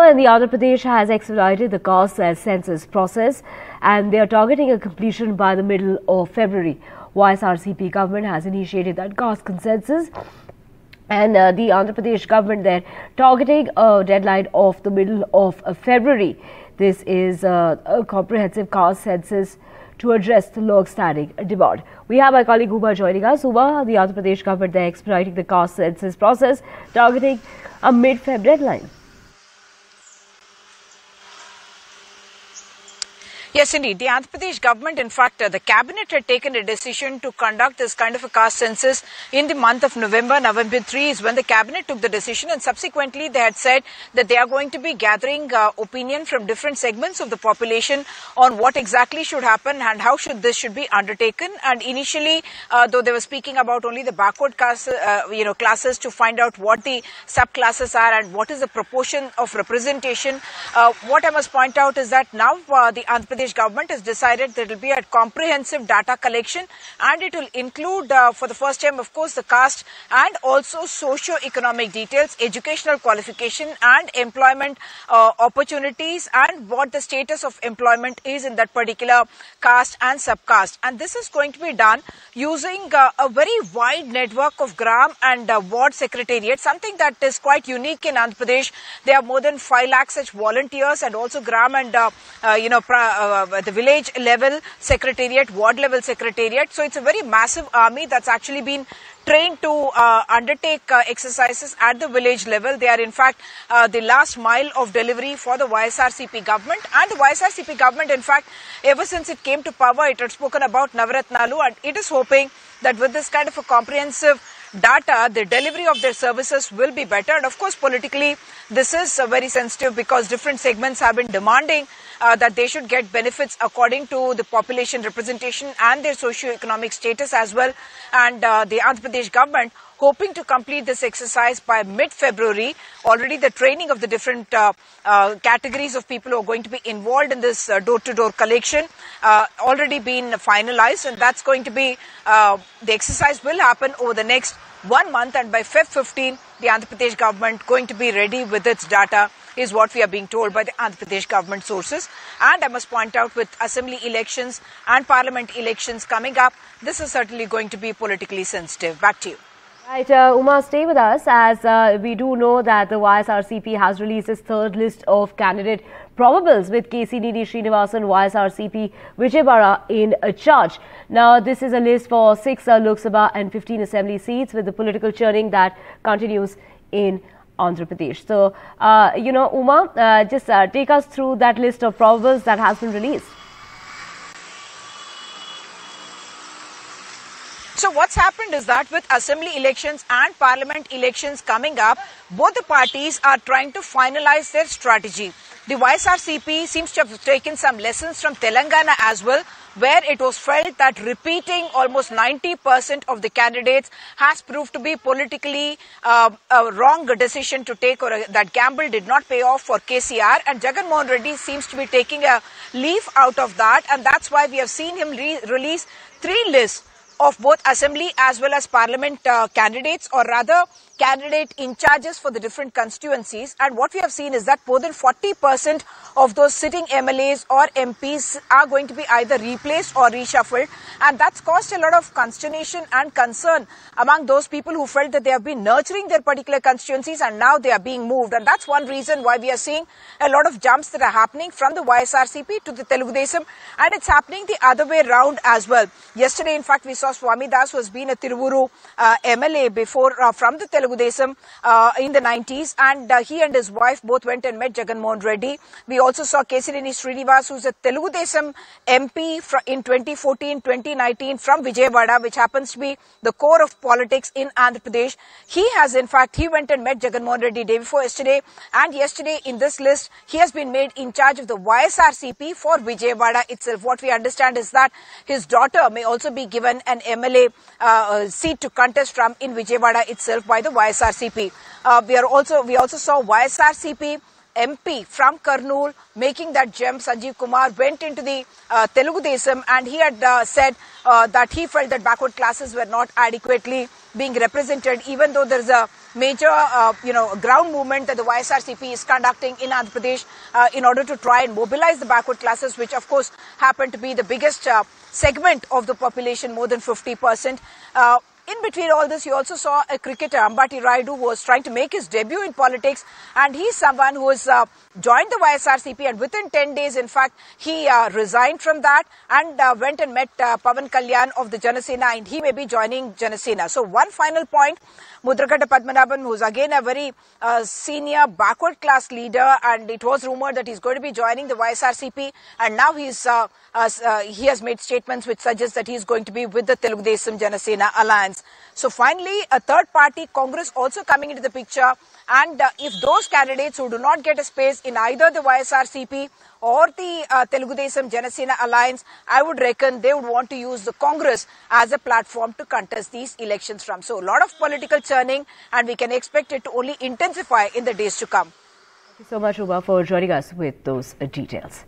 in the Andhra Pradesh has expedited the caste census process, and they are targeting a completion by the middle of February. YSRCP government has initiated that caste consensus, and the Andhra Pradesh government there targeting a deadline of the middle of February. This is a comprehensive caste census to address the long-standing demand. We have my colleague Uma joining us. Uma, the Andhra Pradesh government there expediting the caste census process, targeting a mid-Feb deadline. Yes, indeed. The Andhra Pradesh government, in fact, the cabinet had taken a decision to conduct this kind of a caste census in the month of November. November 3 is when the cabinet took the decision, and subsequently they had said that they are going to be gathering opinion from different segments of the population on what exactly should happen and how this should be undertaken. And initially, though they were speaking about only the backward classes, classes to find out what the subclasses are and what is the proportion of representation. What I must point out is that now the Andhra Pradesh government has decided that it will be a comprehensive data collection, and it will include for the first time, of course, the caste and also socio-economic details, educational qualification and employment opportunities, and what the status of employment is in that particular caste and subcaste. And this is going to be done using a very wide network of gram and ward secretariat, something that is quite unique in Andhra Pradesh. There are more than 5 lakh such volunteers, and also gram and the village level secretariat, ward level secretariat. So it's a very massive army that's actually been trained to undertake exercises at the village level. They are in fact the last mile of delivery for the YSRCP government. And the YSRCP government, in fact, ever since it came to power, it had spoken about Navaratnalu, and it is hoping that with this kind of a comprehensive data, the delivery of their services will be better. And of course, politically, this is very sensitive because different segments have been demanding that they should get benefits according to the population representation and their socio-economic status as well. And the Andhra Pradesh government hoping to complete this exercise by mid-February. Already the training of the different categories of people who are going to be involved in this door-to-door collection already been finalized, and that's going to be, the exercise will happen over the next 1 month, and by Feb 15, the Andhra Pradesh government going to be ready with its data, is what we are being told by the Andhra Pradesh government sources. And I must point out, with assembly elections and parliament elections coming up, this is certainly going to be politically sensitive. Back to you. Right, Uma, stay with us, as we do know that the YSRCP has released its third list of candidate probables with KCDD Srinivasan, YSRCP Vijayawada in charge. Now, this is a list for 6 Lok Sabha and 15 assembly seats, with the political churning that continues in Andhra Pradesh. So, Uma, just take us through that list of probables that has been released. So what's happened is that with assembly elections and parliament elections coming up, both the parties are trying to finalize their strategy. The YSRCP seems to have taken some lessons from Telangana as well, where it was felt that repeating almost 90% of the candidates has proved to be politically a wrong decision to take, or that gamble did not pay off for KCR. And Jagan Mohan Reddy seems to be taking a leaf out of that, and that's why we have seen him release 3 lists of both assembly as well as parliament candidates, or rather candidate in charges for the different constituencies. And what we have seen is that more than 40% of those sitting MLAs or MPs are going to be either replaced or reshuffled, and that's caused a lot of consternation and concern among those people who felt that they have been nurturing their particular constituencies and now they are being moved. And that's one reason why we are seeing a lot of jumps that are happening from the YSRCP to the Telugu Desam, and it's happening the other way round as well. Yesterday, in fact, we saw Swami Das, who has been a Tiruvuru MLA before from the Telugu Desam in the 90s, and he and his wife both went and met Jagan Mohan Reddy. We also saw KCDD Srinivas, who's a Telugu Desam MP in 2014-2019 from Vijayawada, which happens to be the core of politics in Andhra Pradesh. He went and met Jagan Mohan Reddy day before yesterday, and yesterday in this list, he has been made in charge of the YSRCP for Vijayawada itself. What we understand is that his daughter may also be given an MLA seat to contest from in Vijayawada itself by the YSRCP. We also saw YSRCP MP from Kurnool making that jump. Sanjeev Kumar went into the Telugu Desam, and he had said that he felt that backward classes were not adequately being represented, even though there is a major, ground movement that the YSRCP is conducting in Andhra Pradesh in order to try and mobilize the backward classes, which of course happen to be the biggest segment of the population, more than 50%. In between all this, you also saw a cricketer, Ambati Rayudu, who was trying to make his debut in politics, and he's someone who has joined the YSRCP, and within 10 days, in fact, he resigned from that and went and met Pawan Kalyan of the Janasena, and he may be joining Janasena. So one final point, Mudragada Padmanabhan, who's again a very senior backward class leader, and it was rumored that he's going to be joining the YSRCP, and now he has made statements which suggest that he's going to be with the Telugu Desam Janasena alliance. So finally, a third party, Congress, also coming into the picture, and if those candidates who do not get a space in either the YSRCP or the Telugu Desam Janasena alliance, I would reckon they would want to use the Congress as a platform to contest these elections from. So a lot of political churning, and we can expect it to only intensify in the days to come. Thank you so much, Uba, for joining us with those details.